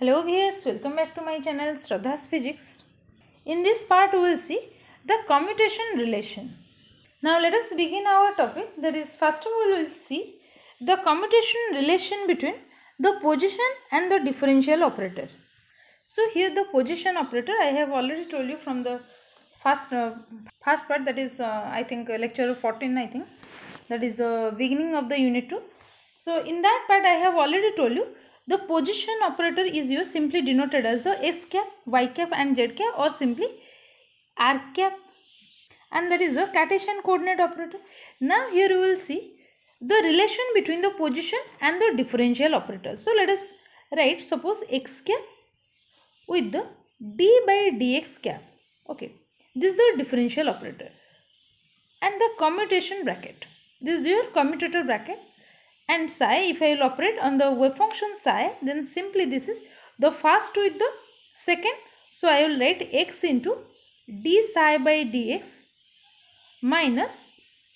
Hello viewers, welcome back to my channel Shraddha's Physics. In this part we will see the commutation relation. Now let us begin our topic, that is first of all we will see the commutation relation between the position and the differential operator. So here the position operator I have already told you from the first part, that is I think lecture 14, I think that is the beginning of the unit 2. So in that part I have already told you the position operator is used simply denoted as the x cap, y cap and z cap, or simply r cap, and that is the Cartesian coordinate operator. Now here you will see the relation between the position and the differential operator. So let us write, suppose x cap with the d by dx cap. Okay, this is the differential operator, and the commutation bracket, this is your commutator bracket, and psi, if I will operate on the wave function psi, then simply this is the first with the second. So I will write x into d psi by dx minus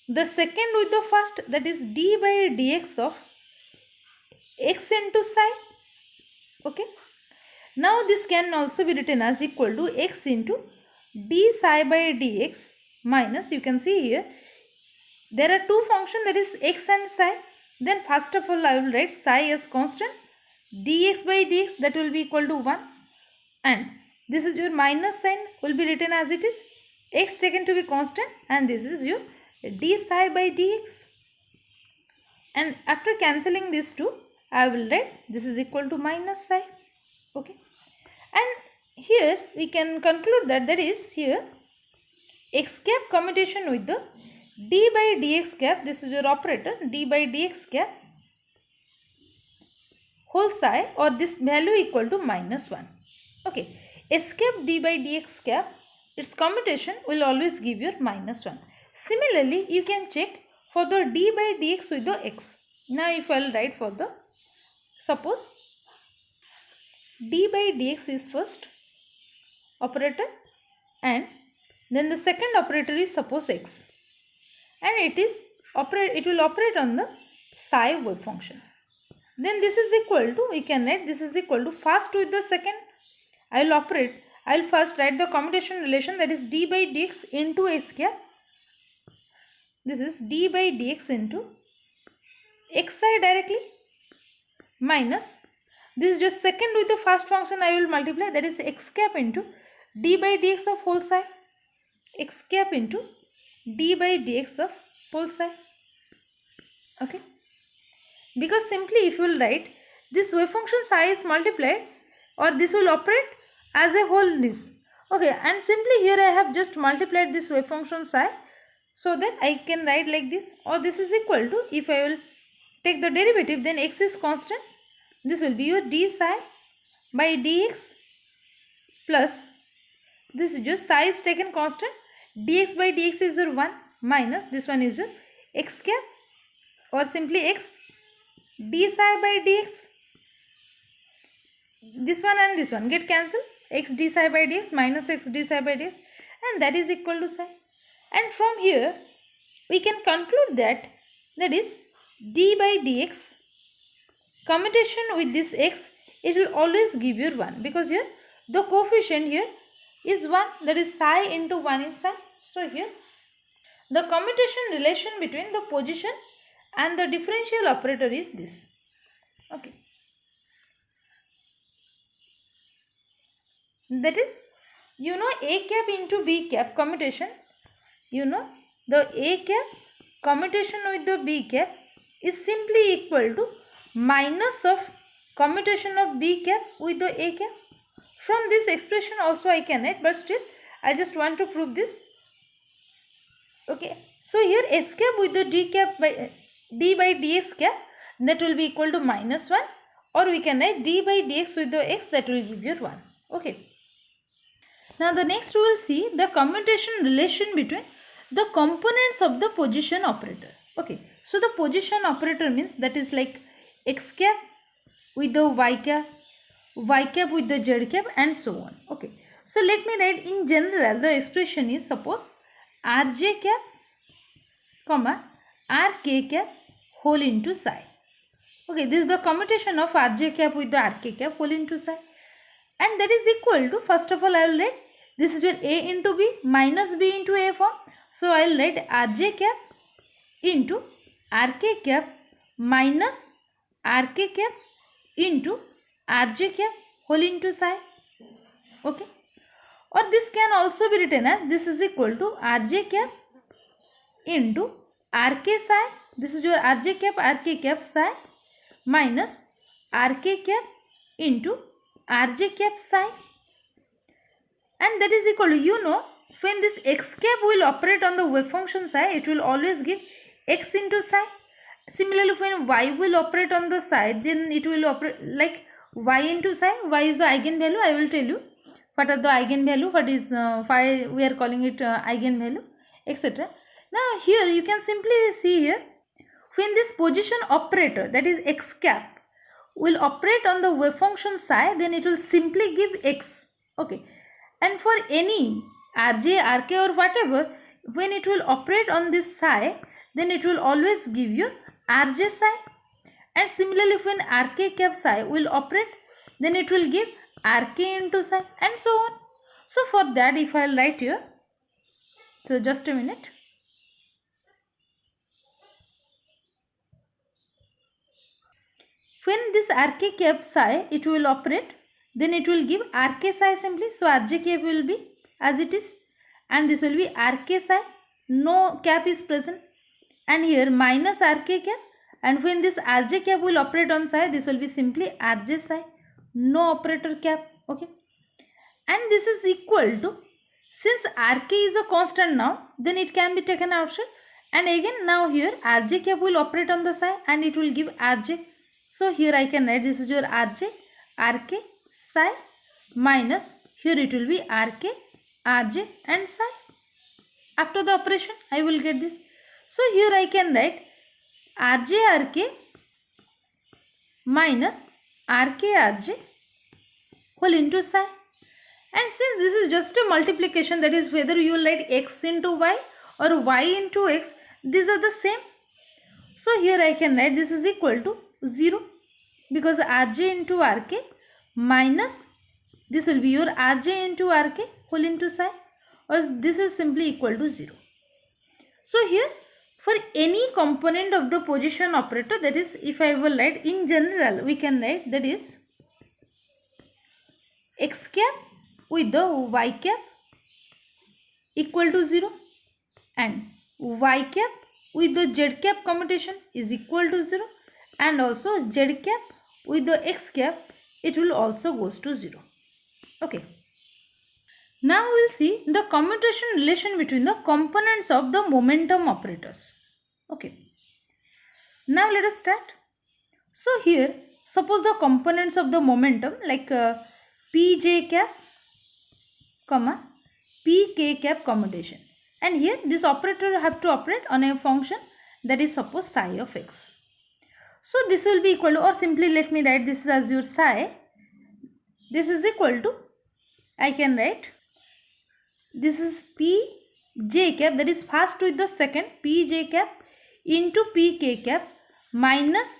the second with the first, that is d by dx of x into psi. Okay, now this can also be written as equal to x into d psi by dx minus, you can see here there are two functions, that is x and psi. Then first of all I will write psi as constant, dx by dx that will be equal to 1, and this is your minus sign will be written as it is, x taken to be constant, and this is your d psi by dx. And after cancelling these two I will write this is equal to minus psi. Okay, and here we can conclude that there is here x cap commutation with the d by dx cap, this is your operator, d by dx cap whole psi, or this value equal to minus 1. Okay, s cap d by dx cap, its commutation will always give you minus 1. Similarly, you can check for the d by dx with the x. Now if I will write for the, suppose d by dx is first operator, and then the second operator is suppose x, and it will operate on the psi wave function. Then this is equal to, we can write this is equal to first with the second. I will first write the commutation relation, that is d by dx into s cap. This is d by dx into x psi directly minus, this is just second with the first function I will multiply, that is x cap into d by dx of whole psi, x cap into d by dx of whole psi. Okay, because simply if you will write this wave function psi is multiplied, or this will operate as a whole this. Okay, and simply here I have just multiplied this wave function psi, so that I can write like this, or this is equal to, if I will take the derivative, then x is constant, this will be your d psi by dx plus, this is just psi is taken constant, dx by dx is your 1 minus this one is your x cap, or simply x d psi by dx, this one and this one get cancelled, x d psi by dx minus x d psi by dx, and that is equal to psi. And from here we can conclude that is d by dx commutation with this x, it will always give you 1, because here the coefficient here is 1, that is psi into 1 is psi. So here the commutation relation between the position and the differential operator is this. Okay, that is, you know, a cap into b cap commutation, you know, the a cap commutation with the b cap is simply equal to minus of commutation of b cap with the a cap. From this expression also I can write, but still I just want to prove this. Okay, so here s cap with the d cap by d by dx cap, that will be equal to minus 1, or we can write d by dx with the x, that will give you 1. Okay, now the next we will see the commutation relation between the components of the position operator. Okay, so the position operator means that is like x cap with the y cap with the z cap, and so on. Okay, so let me write in general the expression is, suppose rj cap comma rk cap whole into psi. Okay, this is the commutation of rj cap with the rk cap whole into psi. and that is equal to, first of all I will write this is your A into B minus B into A form. So I will write Rj cap into Rk cap minus Rk cap into Rj cap whole into psi. Okay, or this can also be written as this is equal to Rj cap into Rk psi. This is your Rj cap Rk cap psi minus Rk cap into Rj cap psi, and that is equal to, when this x cap will operate on the wave function psi, it will always give x into psi. Similarly, when y will operate on the psi, then it will operate like y into psi. Y is the eigenvalue. I will tell you what are the eigenvalue, what is phi, we are calling it eigenvalue, etc. Now here you can simply see here, when this position operator, that is x cap, will operate on the wave function psi, then it will simply give x. Okay, and for any Rj, Rk or whatever, when it will operate on this psi, then it will always give you Rj psi. And similarly, when Rk cap psi will operate, then it will give Rk into psi, and so on. So for that, if I will write here, so just a minute. When this Rk cap psi it will operate, then it will give Rk psi simply. So Rj cap will be as it is, and this will be Rk psi, no cap is present, and here minus Rk cap, and when this Rj cap will operate on psi, this will be simply Rj psi, no operator cap. Okay, and this is equal to, since Rk is a constant now, then it can be taken outside, and again now here Rj cap will operate on the psi and it will give Rj. So here I can write this is your Rj, Rk, psi minus here it will be Rk, Rj and psi. After the operation I will get this. So here I can write Rj, Rk minus Rk, Rj whole into psi. And since this is just a multiplication, that is whether you will write x into y or y into x, these are the same. So here I can write this is equal to 0, because Rj into Rk minus this will be your Rj into Rk whole into psi, or this is simply equal to 0. So here for any component of the position operator, that is if I will write in general, we can write that is x cap with the y cap equal to 0 and y cap with the z cap commutation is equal to 0, and also z cap with the x cap, it will also goes to 0. Okay. Now we will see the commutation relation between the components of the momentum operators. Okay. Now let us start. So here suppose the components of the momentum like pj cap comma pk cap commutation, and here this operator have to operate on a function that is suppose psi of x. So this will be equal to, or simply let me write this as your psi. This is equal to, I can write this is pj cap, that is first with the second, pj cap into pk cap minus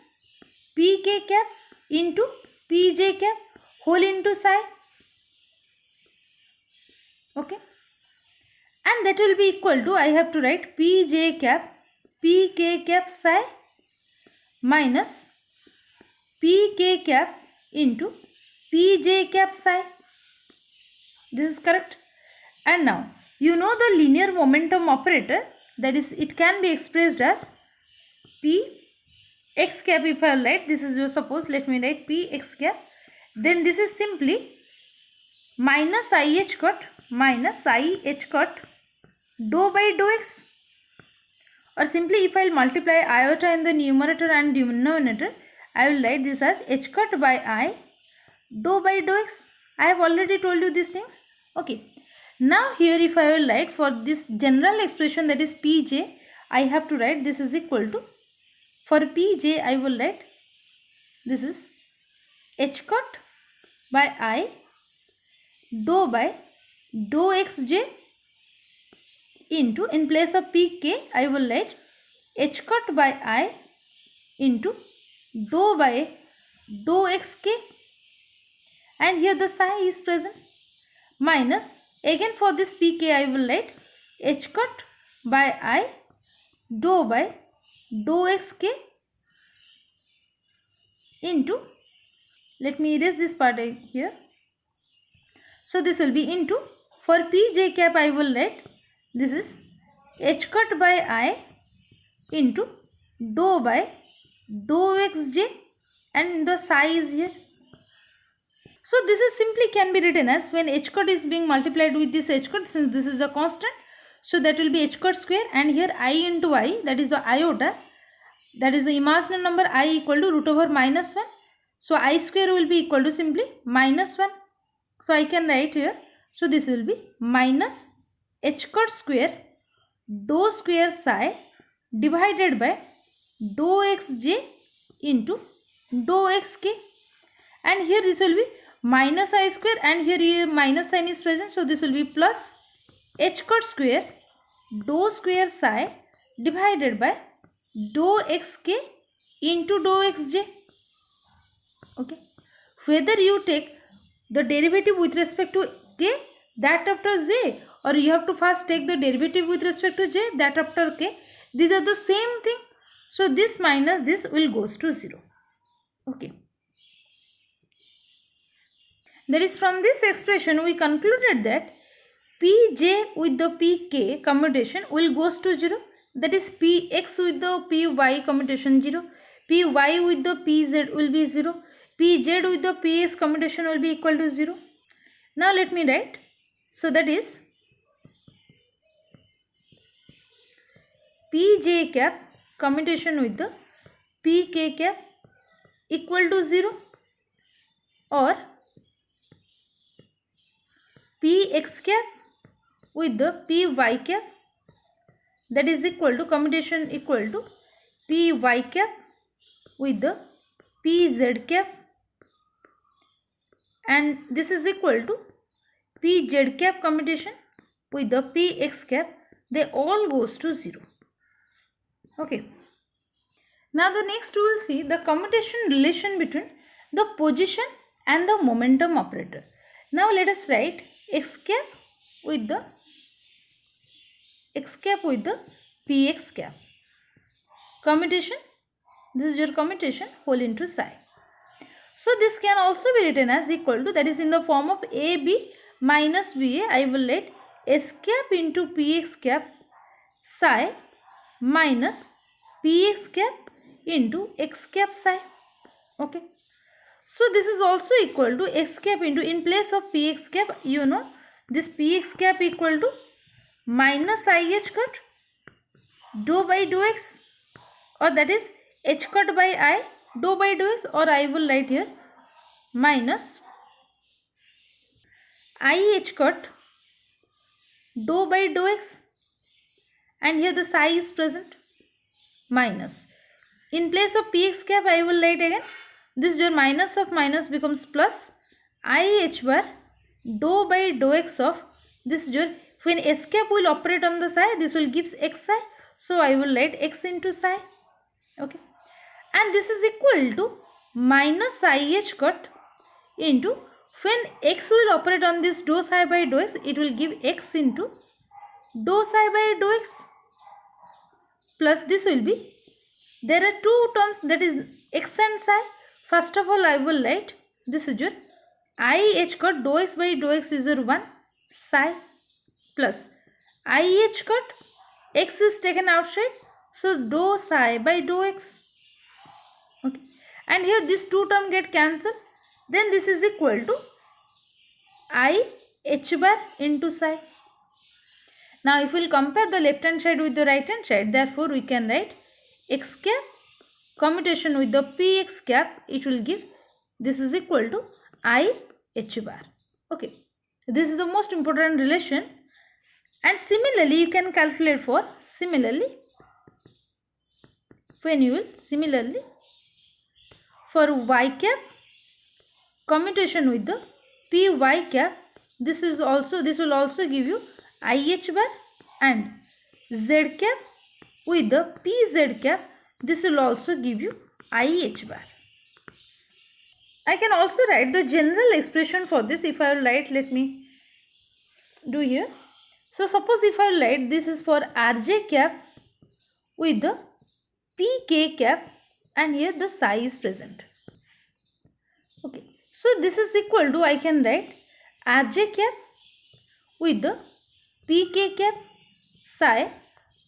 pk cap into pj cap whole into psi. Okay, and that will be equal to, I have to write pj cap pk cap psi minus pk cap into pj cap psi. This is correct. And now you know the linear momentum operator, that is it can be expressed as p x cap. If I write this is your, suppose let me write p x cap, then this is simply minus ih cut minus I h cut dou by dou x, or simply if I will multiply iota in the numerator and denominator, I will write this as h cut by I dou by dou x. I have already told you these things. Okay. Now here if I will write for this general expression, that is pj, I have to write this is equal to, for pj I will write this is h cut by I dou by dou xj into, in place of pk I will write h cut by I into dou by dou xk, and here the psi is present, minus again for this pk I will write h cut by I dou by dou xk into, let me erase this part here, so this will be into, for pj cap I will write this is h cut by I into dou by dou xj and the psi is here. So this is simply can be written as when h cut is being multiplied with this h cut, since this is a constant, so that will be h cut square, and here I into I, that is the iota, that is the imaginary number I equal to root over minus 1. So I square will be equal to simply minus 1. So I can write here, so this will be minus h cut square dou square psi divided by dou xj into dou xk, and here this will be minus I square, and here minus sign is present, so this will be plus h cut square dou square psi divided by dou xk into dou xj. Okay, whether you take the derivative with respect to k, that after j, or you have to first take the derivative with respect to j, that after k, these are the same thing, so this minus this will goes to 0. Okay, that is, from this expression we concluded that pj with the pk commutation will goes to 0, that is px with the py commutation 0, py with the pz will be 0, pz with the px commutation will be equal to 0. Now let me write, so that is pj cap commutation with the pk cap equal to 0, or px cap with the py cap, that is equal to commutation equal to py cap with the pz cap, and this is equal to pz cap commutation with the px cap, they all goes to 0. Okay, now the next we will see the commutation relation between the position and the momentum operator. Now let us write x cap with the px cap commutation, this is your commutation whole into psi. So this can also be written as equal to, that is in the form of ab minus ba, I will write s cap into px cap psi minus px cap into x cap psi. Okay, so this is also equal to x cap into, in place of px cap, you know this px cap equal to minus I h cut dou by dou x, or that is h cut by I dou by dou x, or I will write here minus I h cut dou by dou x, and here the psi is present, minus, in place of px cap I will write again, this your minus of minus becomes plus I h bar dou by dou x of, this your, when s cap will operate on the psi, this will gives x psi, so I will write x into psi. Okay, and this is equal to minus I h cut into, when x will operate on this dou psi by dou x, it will give x into dou psi by dou x, plus this will be, there are two terms, that is x and psi. First of all I will write, this is your I h cut dou x by dou x is your 1 psi, plus I h cut, x is taken outside, so dou psi by dou x. Okay, and here this two term get cancelled, then this is equal to I h bar into psi. Now if we will compare the left hand side with the right hand side, therefore we can write x cap commutation with the px cap, it will give, this is equal to I h bar. Okay, this is the most important relation, and similarly you can calculate for, similarly when you will, similarly for y cap commutation with the py cap, this is also, this will also give you IH bar, and z cap with the pz cap, this will also give you IH bar. I can also write the general expression for this. If I will write, let me do here. So suppose if I will write, this is for Rj cap with the Pk cap, and here the psi is present. Okay, so this is equal to, I can write Rj cap with the Pk cap psi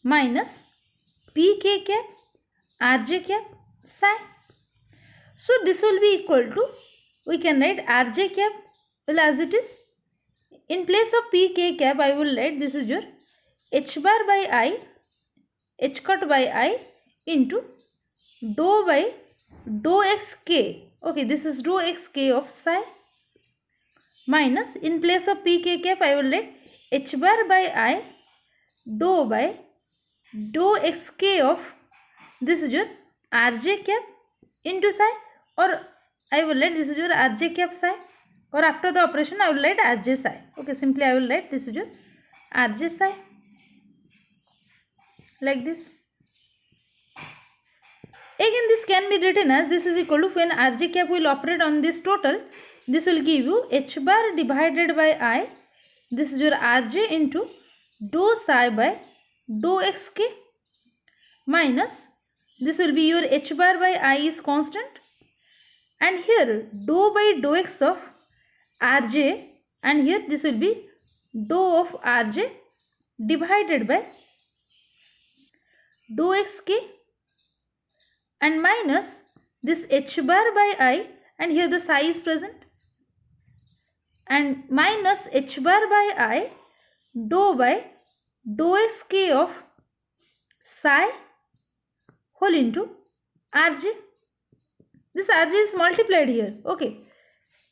minus Pk cap Rj cap psi. So this will be equal to, we can write Rj cap, well, as it is. In place of Pk cap, I will write, this is your h bar by I, h cut by I into dou by dou x k. Okay, this is dou x k of psi minus, in place of Pk cap, I will write h bar by I dou by dou x k of, this is your Rj cap into psi, or I will write this is your Rj cap psi, or after the operation I will write Rj psi. Okay, simply I will write this is your Rj psi, like this. Again, this can be written as, this is equal to, when Rj cap will operate on this total, this will give you h bar divided by I, this is your Rj into dou psi by dou xk minus, this will be your h bar by I is constant, and here dou by dou x of Rj, and here this will be dou of Rj divided by dou xk, and minus this h bar by I, and here the psi is present, and minus h bar by I dou by dou xk of psi whole into Rj. This Rj is multiplied here. Okay,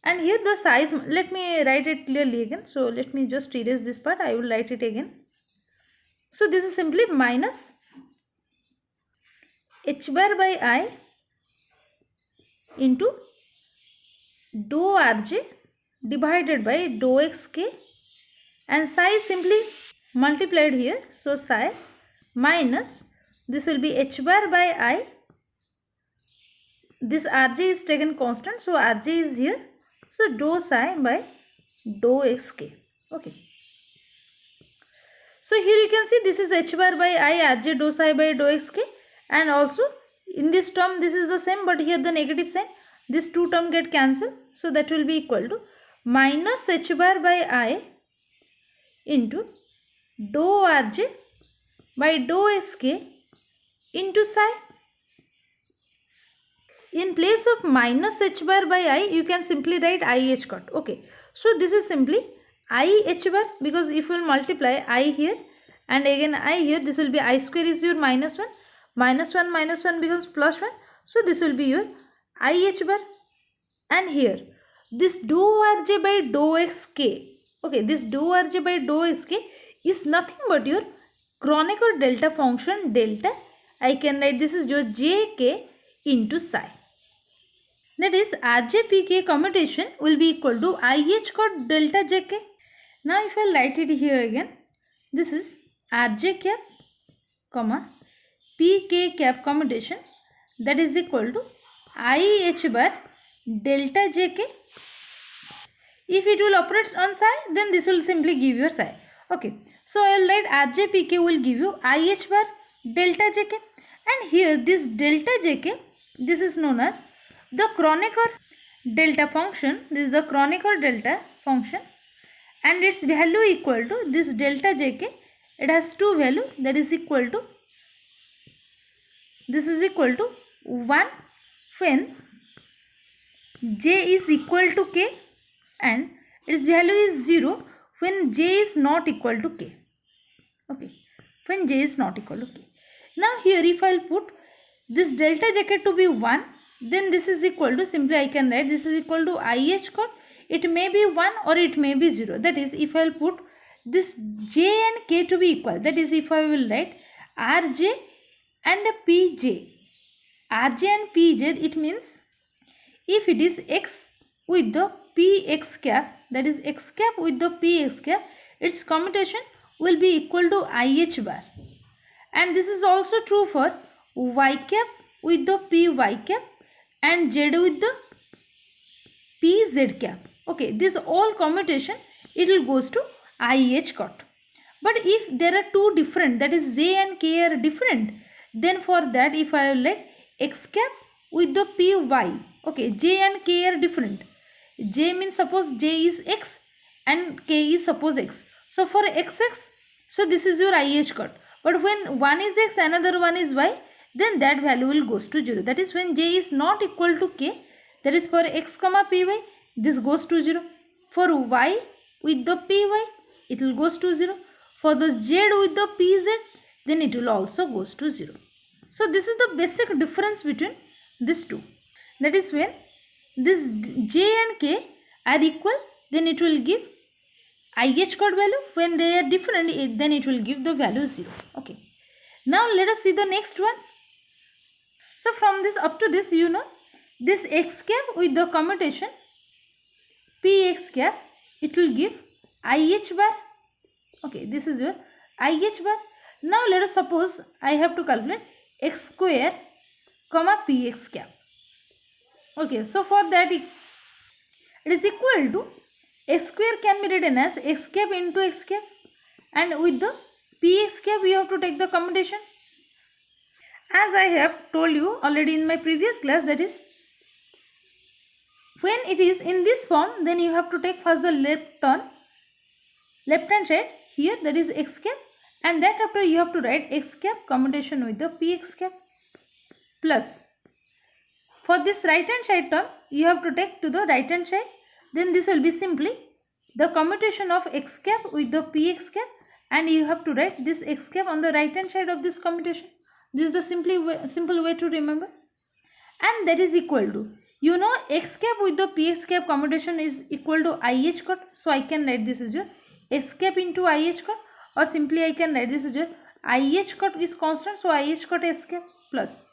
and here the size, let me write it clearly again. So let me just erase this part, I will write it again. So this is simply minus h bar by I into dou Rj divided by dou xk, and psi is simply multiplied here, so psi minus, this will be h bar by I, this Rj is taken constant, so Rj is here, so dou psi by dou xk. Okay, so here you can see this is h bar by I, Rj dou psi by dou xk, and also in this term this is the same, but here the negative sign, this two term get cancelled, so that will be equal to minus h bar by I into dou Rj by dou xk into psi. In place of minus h bar by I, you can simply write I h cut. Okay, so this is simply I h bar, because if you will multiply I here and again I here, this will be I square is your minus 1, minus 1 minus 1 becomes plus 1, so this will be your I h bar, and here this dou Rj by dou xk. Okay, this dou Rj by dou xk is nothing but your Kronecker delta function delta. I can write this is your jk into psi. That is Rj-Pk commutation will be equal to IH cut delta Jk. Now if I write it here again, this is Rj cap comma Pk cap commutation, that is equal to IH bar delta Jk. If it will operate on psi, then this will simply give your psi. Okay, so I will write Rj-Pk will give you IH bar delta Jk, and here this delta Jk, this is known as the Kronecker delta function. This is the Kronecker delta function, and its value equal to this delta Jk. It has two value, that is equal to, this is equal to 1 when j is equal to k, and its value is 0 when j is not equal to k. Okay, when j is not equal to k. Now here if I will put this delta Jk to be 1, then this is equal to, simply I can write this is equal to IH cut. It may be 1 or it may be 0. That is, if I will put this j and k to be equal, that is if I will write Rj and Pj. Rj and Pj, it means if it is x with the Px cap, that is x cap with the Px cap, its commutation will be equal to IH bar. And this is also true for y cap with the Py cap and z with the P Z cap. Okay, this all commutation it will goes to IH cut. But if there are two different, that is J and K are different, then for that if I will let X cap with the PY, okay, J and K are different. J means suppose J is X and K is suppose X. So for XX, so this is your IH cut. But when one is X, another one is Y, then that value will goes to 0. That is when J is not equal to K, that is for X comma PY, this goes to 0. For Y with the PY, it will goes to 0. For the Z with the PZ, then it will also goes to 0. So this is the basic difference between these two. That is when this J and K are equal, then it will give IH cut value. When they are different, then it will give the value 0. Okay. Now let us see the next one. So from this up to this, you know, this X cap with the commutation PX cap, it will give IH bar. Okay, this is your IH bar. Now let us suppose I have to calculate X square comma PX cap. Okay, so for that it is equal to X square can be written as X cap into X cap, and with the PX cap we have to take the commutation. As I have told you already in my previous class, that is when it is in this form, then you have to take first the left hand side here, that is X cap, and that after you have to write X cap commutation with the PX cap plus. For this right hand side term, you have to take to the right hand side, then this will be simply the commutation of X cap with the PX cap, and you have to write this X cap on the right hand side of this commutation. This is the simple way to remember, and that is equal to, you know, X cap with the PX cap commutation is equal to IH cut. So I can write this is your X cap into IH cut, or simply I can write this is your IH cut is constant, so IH cut S cap plus.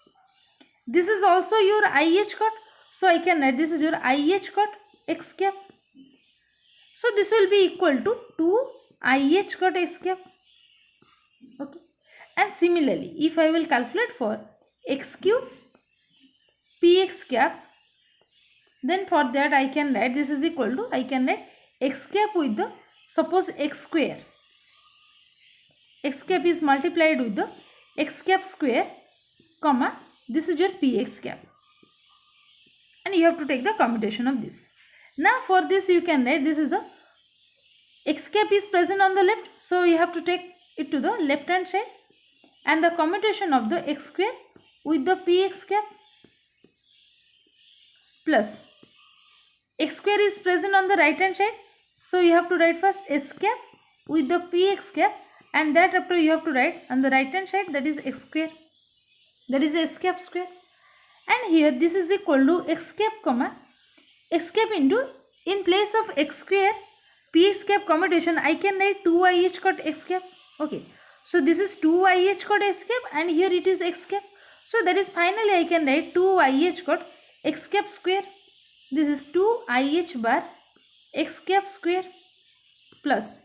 This is also your IH cut, so I can write this is your IH cut X cap. So this will be equal to 2 IH cut X cap. Okay. And similarly, if I will calculate for X cube PX cap, then for that I can write this is equal to, I can write X cap with the, suppose X square. X cap is multiplied with the X cap square, comma, this is your PX cap. And you have to take the commutation of this. Now for this you can write this is the X cap is present on the left, so you have to take it to the left hand side, and the commutation of the X square with the PX cap plus X square is present on the right hand side, so you have to write first S cap with the PX cap, and that after you have to write on the right hand side, that is X square, that is S cap square. And here this is equal to X cap comma X cap into, in place of X square PX cap commutation, I can write 2 IH cut X cap. Okay, so this is 2 IH cut X cap, and here it is X cap. So that is finally I can write 2 IH cut X cap square. This is 2 IH bar X cap square plus.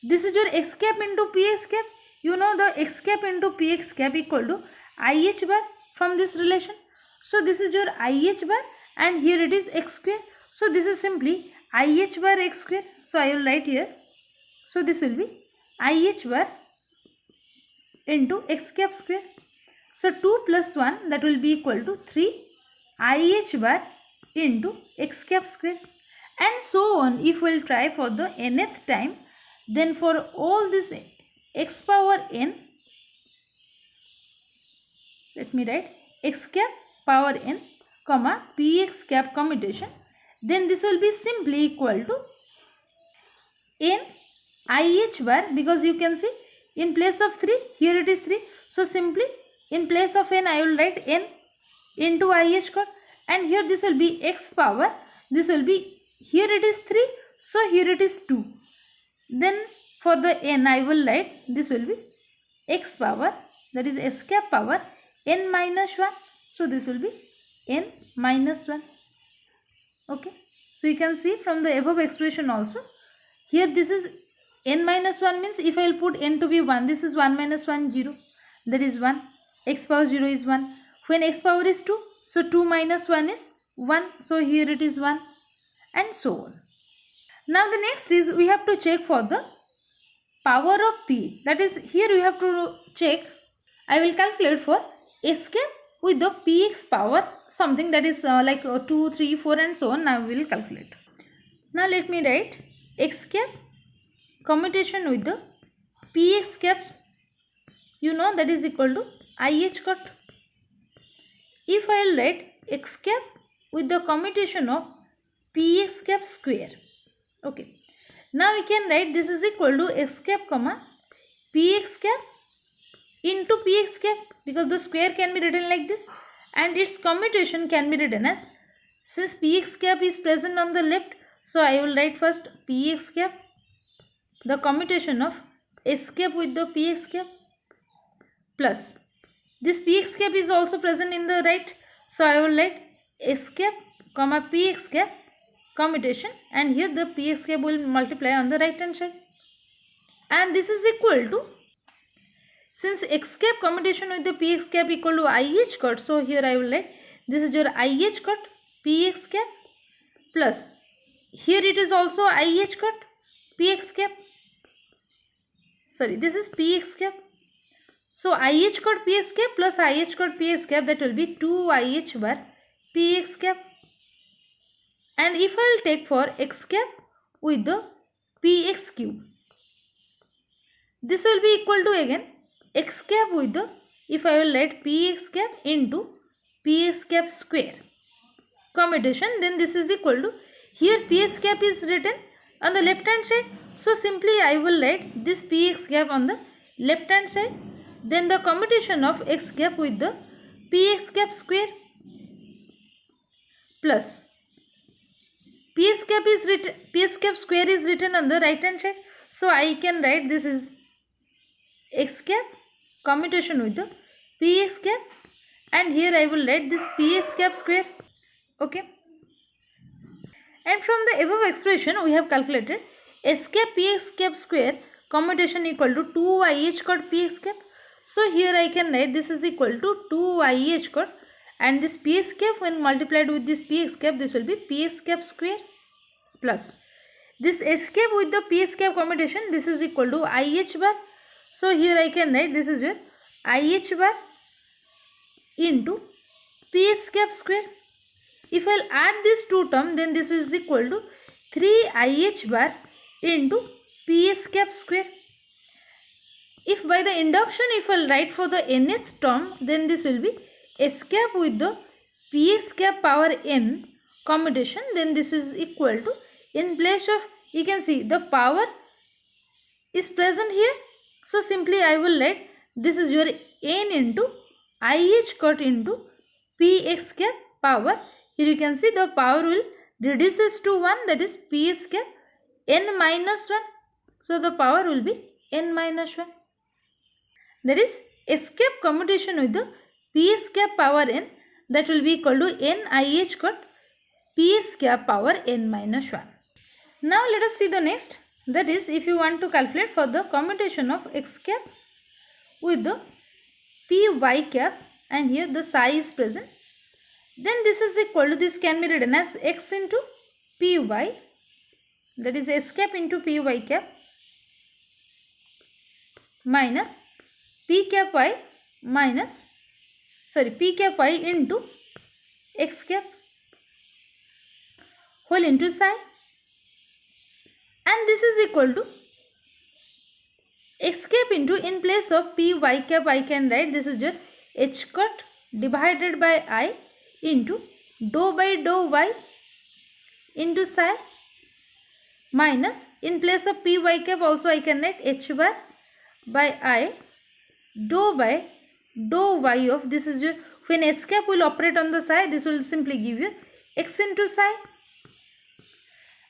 This is your X cap into PX cap. You know the X cap into PX cap equal to IH bar from this relation. So this is your IH bar, and here it is X square. So this is simply IH bar X square. So I will write here. So this will be IH bar into X cap square. So 2 plus 1, that will be equal to 3 IH bar into X cap square, and so on. If we will try for the nth time, then for all this X power n, let me write X cap power n comma PX cap commutation, then this will be simply equal to n IH bar, because you can see in place of 3, here it is 3. So simply in place of n I will write n into IH cut, and here this will be X power, this will be, here it is 3, so here it is 2. Then for the n I will write this will be X power, that is S cap power n minus 1. So this will be n minus 1. Okay. So you can see from the above expression also, here this is n minus 1 means if I will put n to be 1, this is 1 minus 1, 0. That is 1. X power 0 is 1. When x power is 2, so 2 minus 1 is 1. So here it is 1. and so on. Now the next is we have to check for the power of P. That is, here we have to check. I will calculate for S cap with the Px power something, that is like 2, 3, 4 and so on. Now we will calculate. Now let me write X cap commutation with the Px cap, you know, that is equal to IH cut. If I will write X cap with the commutation of Px cap square, okay, now we can write this is equal to X cap comma Px cap into Px cap, because the square can be written like this and its commutation can be written as, since Px cap is present on the left, so I will write first Px cap, the commutation of S cap with the Px cap, plus this Px cap is also present in the right, so I will write S cap comma Px cap commutation, and here the Px cap will multiply on the right hand side, and this is equal to, since X cap commutation with the Px cap equal to IH cut, so here I will write this is your IH cut Px cap, plus here it is also IH cut Px cap, sorry, this is Px cap, so IH cut Px cap plus IH cut Px cap, that will be 2IH bar Px cap. And if I will take for X cap with the Px cube, this will be equal to again X cap with the, if I will write Px cap into Px cap square commutation, then this is equal to, here Px cap is written on the left hand side, so simply I will write this Px cap on the left hand side, then the commutation of X cap with the Px cap square, plus Px cap square is written on the right hand side, so I can write this is X cap commutation with the Px cap, and here I will write this Px cap square, okay. And from the above expression we have calculated S cap Px cap square commutation equal to 2IH cut Px cap, so here I can write this is equal to 2IH cut, and this Px cap when multiplied with this Px cap, this will be Px cap square, plus this S cap with the Px cap commutation, this is equal to IH bar, so here I can write this is your IH bar into Px cap square. If I will add these two terms, then this is equal to 3IH bar into Px cap square. If by the induction if I will write for the nth term, then this will be S cap with the Px cap power n commutation, then this is equal to, in place of, you can see the power is present here, so simply I will write this is your n into IH cut into Px cap power. Here you can see the power will reduces to 1, that is Px cap n minus 1, so the power will be n minus 1. That is S cap commutation with the Px cap power n, that will be equal to n IH cut Px cap power n minus 1. Now let us see the next, that is if you want to calculate for the commutation of X cap with the Py cap, and here the psi is present, then this is equal to, this can be written as X into Py, that is S cap into Py cap minus P cap y minus, sorry, P cap y into X cap whole into psi, and this is equal to X cap into, in place of Py cap I can write this is your H cut divided by I into dou by dou y into psi, minus, in place of Py cap also I can write H bar by I dou by dou y of, this is your, when S cap will operate on the psi, this will simply give you X into psi,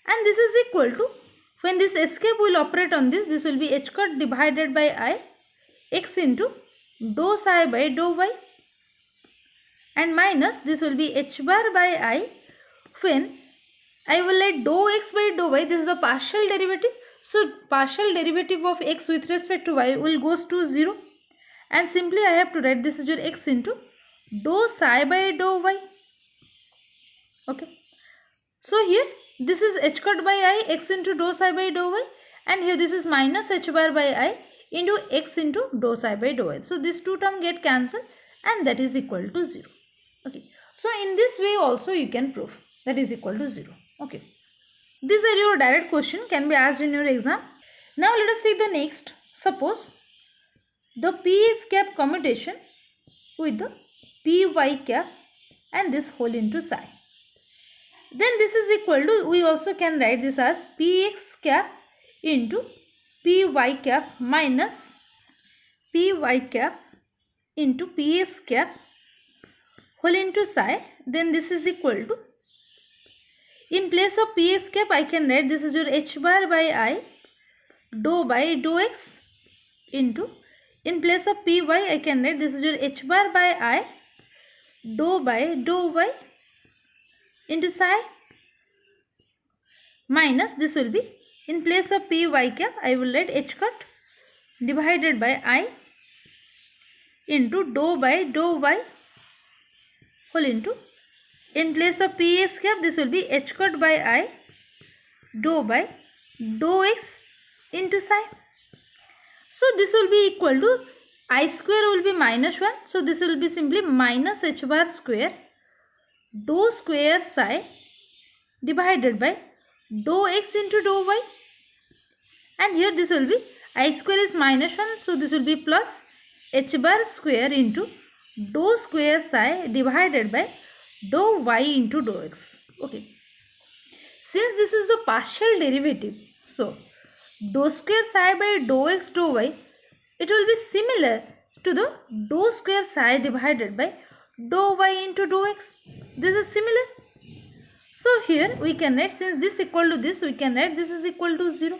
and this is equal to, when this S cap will operate on this, this will be H cut divided by I X into dou psi by dou y, and minus this will be H bar by I when I will let dou x by dou y, this is the partial derivative, so partial derivative of x with respect to y will goes to 0, and simply I have to write this is your x into dou psi by dou y, okay. So here this is h cut by I x into dou psi by dou y, and here this is minus h bar by I into x into dou psi by dou y. So this two term get cancelled and that is equal to 0. Okay. So in this way also you can prove that is equal to 0. Okay. These are your direct question, can be asked in your exam. Now let us see the next. Suppose the p x cap commutation with the p y cap and this whole into psi. Then this is equal to, we also can write this as px cap into py cap minus py cap into ps cap whole into psi. Then this is equal to, in place of ps cap I can write this is your h bar by I dou by dou x into, in place of py I can write this is your h bar by I dou by dou y into psi minus, this will be, in place of py cap I will write h cut divided by I into dou by dou y whole into, in place of ps cap this will be h cut by I dou by dou x into psi. So this will be equal to, I square will be minus 1. So this will be simply minus h bar square dou square psi divided by dou x into dou y, and here this will be, I square is minus 1, so this will be plus h bar square into dou square psi divided by dou y into dou x. Okay. Since this is the partial derivative, so dou square psi by dou x dou y, it will be similar to the dou square psi divided by dou y into dou x. This is similar. So here we can write, since this equal to this, we can write this is equal to 0.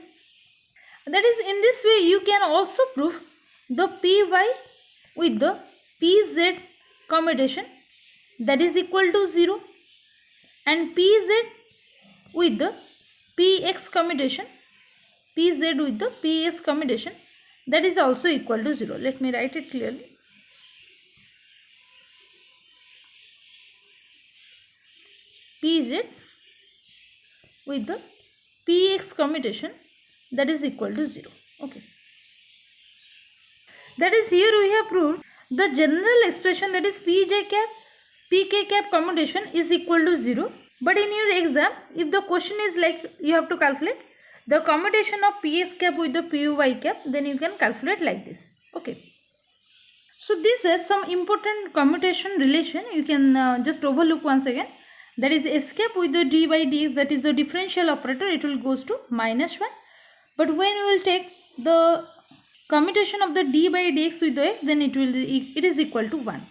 That is, in this way you can also prove the py with the pz commutation that is equal to 0, and pz with the px commutation, pz with the ps commutation that is also equal to 0. Let me write it clearly. Pz with the px commutation that is equal to 0. Okay. That is, here we have proved the general expression, that is pj cap pk cap commutation is equal to 0. But in your exam, if the question is like you have to calculate the commutation of ps cap with the py cap, then you can calculate like this. Okay. So these are some important commutation relation. You can just overlook once again. That is s cap with the d by dx, that is the differential operator, it will goes to minus 1. But when we will take the commutation of the d by dx with the x, then it is equal to 1.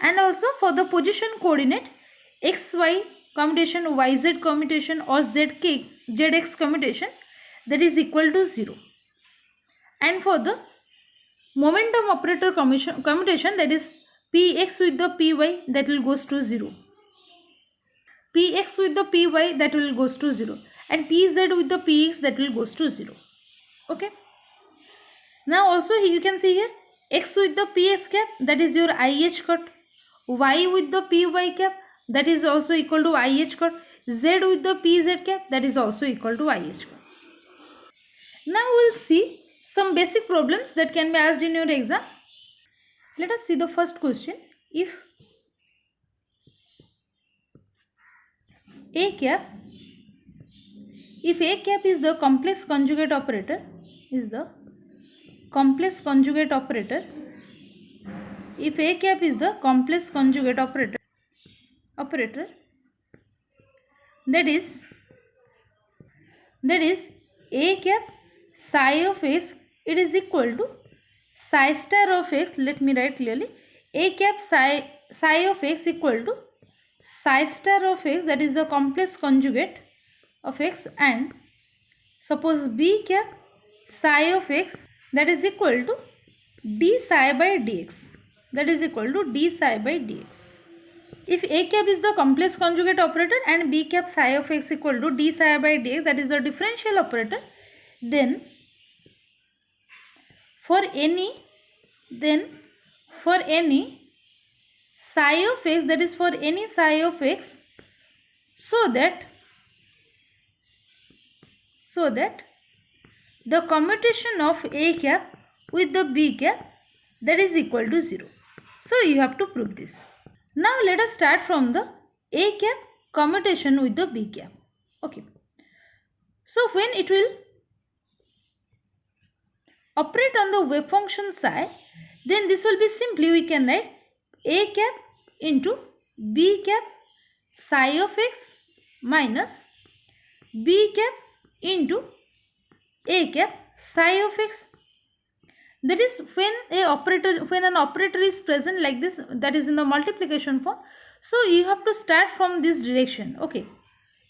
And also for the position coordinate, xy commutation, yz commutation or zx commutation, that is equal to 0. And for the momentum operator commutation, that is px with the py, that will goes to 0. Px with the py, that will goes to 0, and pz with the px, that will goes to 0. Okay. Now also you can see here x with the ps cap, that is your ih cut, y with the py cap, that is also equal to ih cut, z with the pz cap, that is also equal to ih cut. Now we will see some basic problems that can be asked in your exam. Let us see the first question. If a cap is the complex conjugate operator, if a cap is the complex conjugate operator, that is a cap psi of x, it is equal to psi star of x. Let me write clearly, a cap psi of x equal to psi star of x, that is the complex conjugate of x, and suppose b cap psi of x, that is equal to d psi by dx, that is equal to d psi by dx. If a cap is the complex conjugate operator and b cap psi of x equal to d psi by dx, that is the differential operator, then for any psi of x, that is for any psi of x, so that so that the commutation of A cap with the B cap, that is equal to 0. So you have to prove this. Now let us start from the A cap commutation with the B cap. Okay. So when it will operate on the wave function psi, then this will be simply, we can write A cap into B cap psi of x minus B cap into A cap psi of x. That is when an operator is present like this, that is in the multiplication form. So you have to start from this direction. Okay,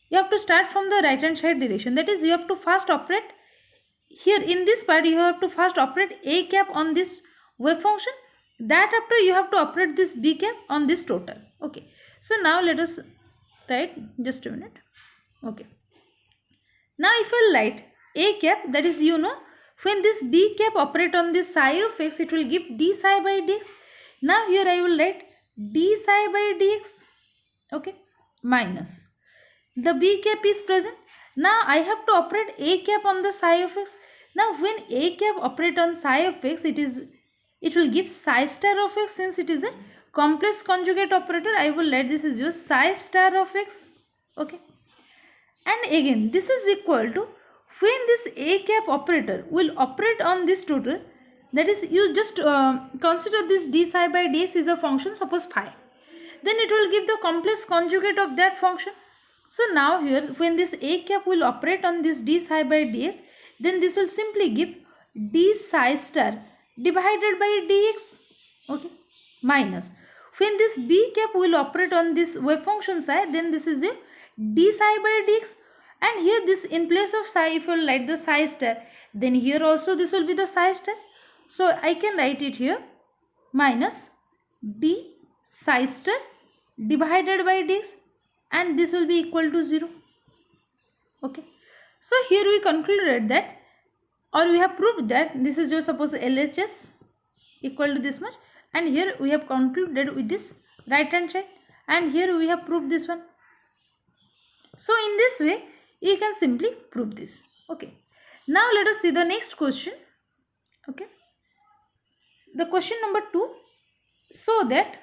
you have to start from the right hand side direction. That is, you have to first operate here in this part. You have to first operate A cap on this wave function. That after you have to operate this B cap on this total. Okay, so now let us write, just a minute. Okay, now if I write A cap, that is, when this B cap operate on this psi of x, it will give d psi by dx. Now here I will write d psi by dx. Okay, minus the B cap is present. Now I have to operate A cap on the psi of x. Now when A cap operate on psi of x, it will give psi star of x. Since it is a complex conjugate operator, I will write this is your psi star of x. Okay, and again this is equal to when this A cap operator will operate on this total, that is, you just consider this d psi by dx is a function, suppose phi, then it will give the complex conjugate of that function. So now here when this A cap will operate on this d psi by dx, then this will simply give d psi star divided by dx. Okay, minus when this B cap will operate on this wave function psi, then this is the d psi by dx. And here this, in place of psi, if you write the psi star, then here also this will be the psi star. So I can write it here minus d psi star divided by dx, and this will be equal to 0. Okay, so here we concluded that, or we have proved that this is just, suppose LHS equal to this much, and here we have concluded with this right hand side, and here we have proved this one. So in this way you can simply prove this. Okay, now let us see the next question. Okay, the question number 2. So that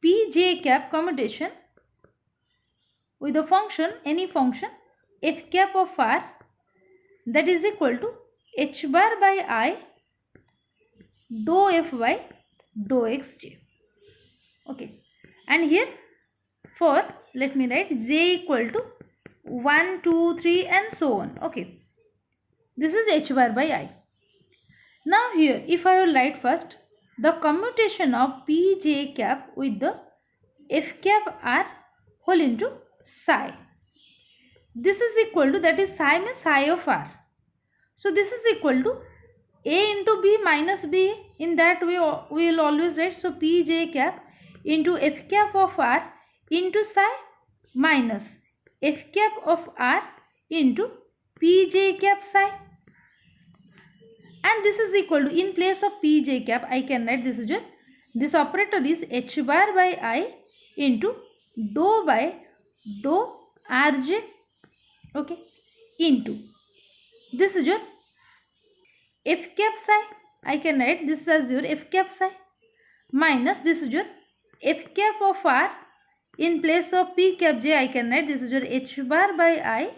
Pj cap commutation with a function, any function f cap of r, that is equal to h bar by I dou fy dou xj. Okay, and here for, let me write j equal to 1, 2, 3 and so on. Okay, this is h bar by I. Now here if I will write first the commutation of Pj cap with the f cap r whole into psi, this is equal to, that is psi means psi of r. So this is equal to a into b minus b. In that way we will always write, so Pj cap into f cap of r into psi minus f cap of r into Pj cap psi, and this is equal to, in place of Pj cap I can write, this is your, this operator is h bar by I into dou by dou rj. Okay, into, this is your f cap psi, I can write this as your f cap psi, minus this is your f cap of r, in place of p cap j I can write this is your h bar by I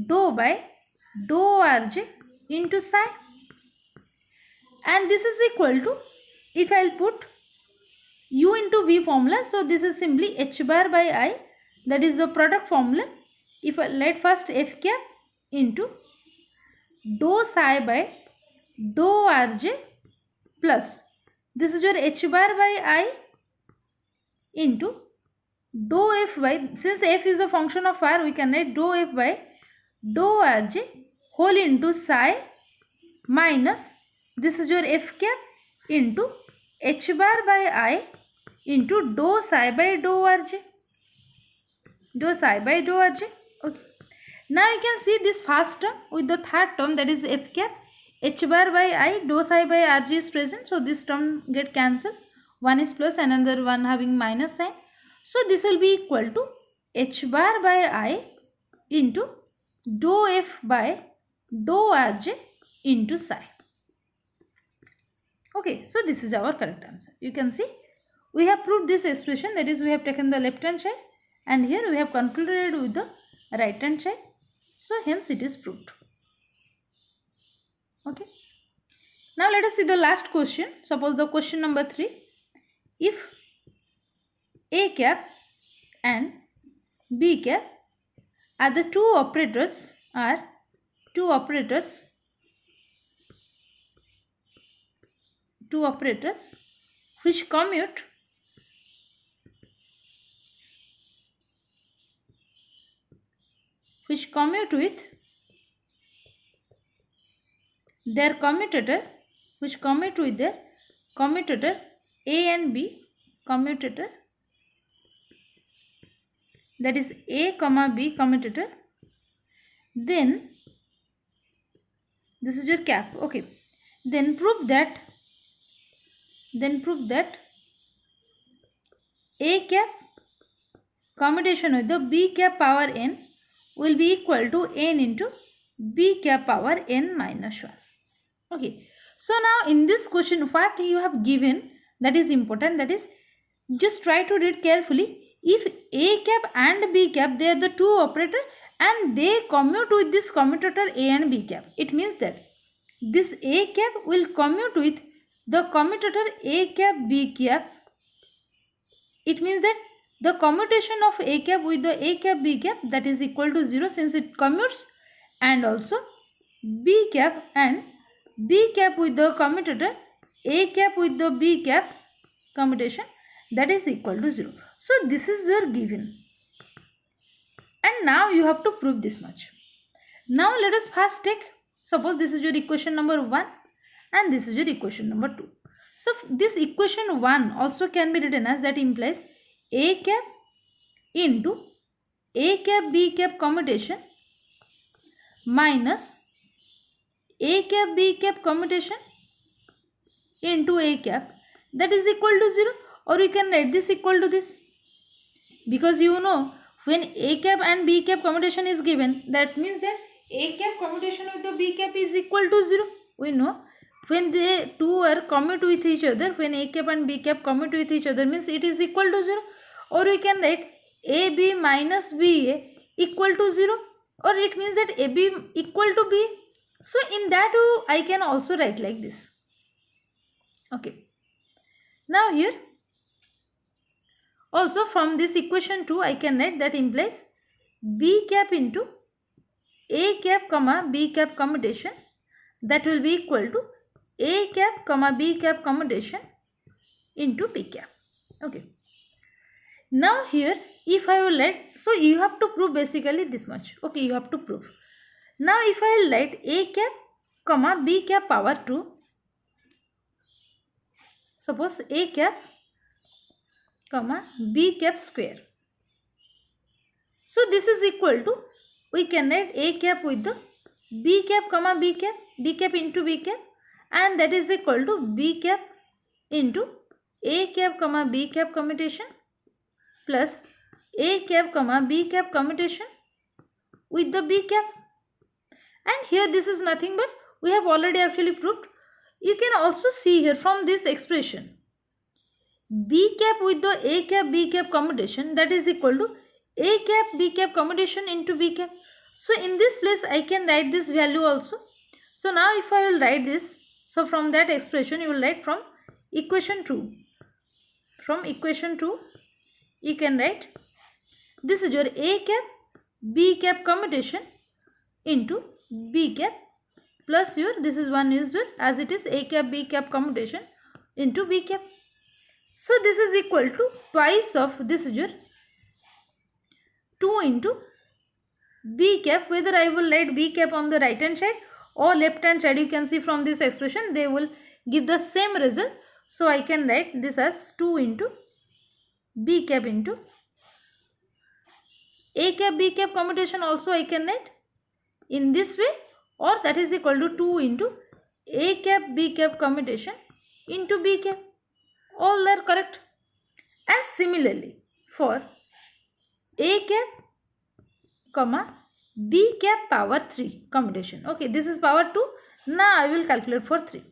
dou by dou rj into psi, and this is equal to, if I will put u into v formula, so this is simply h bar by I, that is the product formula. If I let first f cap into dou psi by dou rj plus, this is your h bar by I into dou f by, since f is the function of r, we can write dou f by dou rj whole into psi minus, this is your f cap into h bar by I into dou psi by dou rj, dou psi by dou rj. Okay, now you can see this first term with the third term, that is f cap, h bar by I dou psi by rj is present, so this term get cancelled, one is plus, another one having minus sign. So this will be equal to h bar by I into dou f by dou rj into psi. Okay, so this is our correct answer. You can see we have proved this expression, that is we have taken the left hand side and here we have concluded with the right hand side. So hence it is proved. Okay. Now let us see the last question. Suppose the question number 3. If A cap and B cap are the two operators which commute with their commutator A and B commutator, that is A comma B commutator, then this is your cap. Okay, then prove that A cap commutation with the B cap power n will be equal to n into B cap power n minus 1. Okay, so now in this question what you have given, that is important, that is just try to read carefully. If A cap and B cap, they are the two operators and they commute with this commutator A and B cap, it means that this A cap will commute with the commutator A cap B cap. It means that the commutation of A cap with the A cap B cap, that is equal to 0 since it commutes, and also B cap and B cap with the commutator A cap with the B cap commutation, that is equal to 0. So this is your given and now you have to prove this much. Now let us first take, suppose this is your equation number 1 and this is your equation number 2. So this equation 1 also can be written as, that implies A cap into A cap B cap commutation minus A cap B cap commutation into A cap, that is equal to 0, or you can write this equal to this, because you know when A cap and B cap commutation is given, that means that A cap commutation with the B cap is equal to 0. We know when they two are commute with each other, when A cap and B cap commute with each other, means it is equal to 0, or we can write AB minus BA equal to 0, or it means that AB equal to B. So in that I can also write like this. Okay. Now here also from this equation 2 I can write, that implies B cap into A cap comma B cap commutation, that will be equal to A cap comma B cap commutation into B cap. Okay. Now here if I will write, so you have to prove basically this much. Okay, you have to prove. Now if I will write A cap comma B cap power 2, suppose A cap comma B cap square. So this is equal to, we can write A cap with the B cap comma B cap into B cap, and that is equal to B cap into A cap comma B cap commutation plus A cap comma B cap commutation with the B cap. And here this is nothing but we have already actually proved. You can also see here from this expression, B cap with the A cap B cap commutation, that is equal to A cap B cap commutation into B cap. So in this place I can write this value also. So now if I will write this, so from that expression you will write from equation 2. From equation 2 you can write, this is your A cap B cap commutation into B cap plus your, this is one is your, as it is A cap B cap commutation into B cap. So this is equal to twice of, this is your 2 into B cap, whether I will write B cap on the right hand side or left hand side, you can see from this expression they will give the same result. So I can write this as 2 into B cap into A cap B cap commutation, also I can write in this way, or that is equal to 2 into A cap B cap commutation into B cap. All are correct. And similarly for a cap comma b cap power 3 commutation. Okay, this is power 2. Now I will calculate for 3.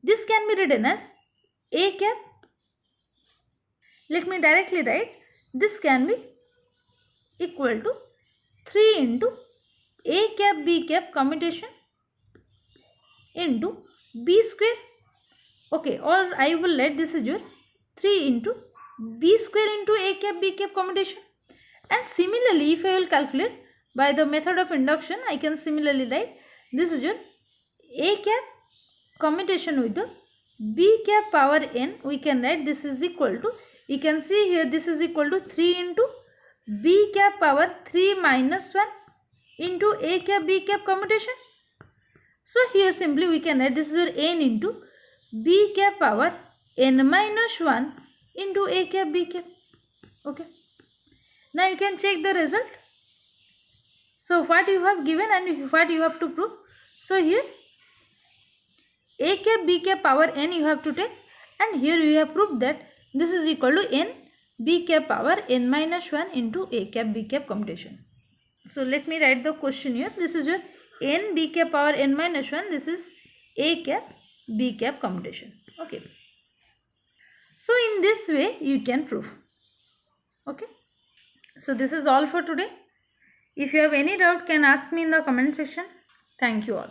This can be written as a cap. Let me directly write. This can be equal to 3 into a cap b cap commutation into b square. Okay, or I will write this is your 3 into b square into a cap b cap commutation. And similarly, if I will calculate by the method of induction, I can similarly write this is your a cap commutation with the b cap power n. We can write this is equal to, you can see here this is equal to 3 into b cap power 3 minus 1 into a cap b cap commutation. So here simply we can write this is your n into b cap power n minus 1 into a cap b cap. Okay. Now you can check the result. So what you have given and what you have to prove. So here a cap b cap power n you have to take, and here you have proved that this is equal to n b cap power n minus 1 into a cap b cap commutation. So let me write the question here. This is your n b cap power n minus 1. This is a cap b cap commutation. Okay. So in this way you can prove. Okay. So this is all for today. If you have any doubt, can ask me in the comment section. Thank you all.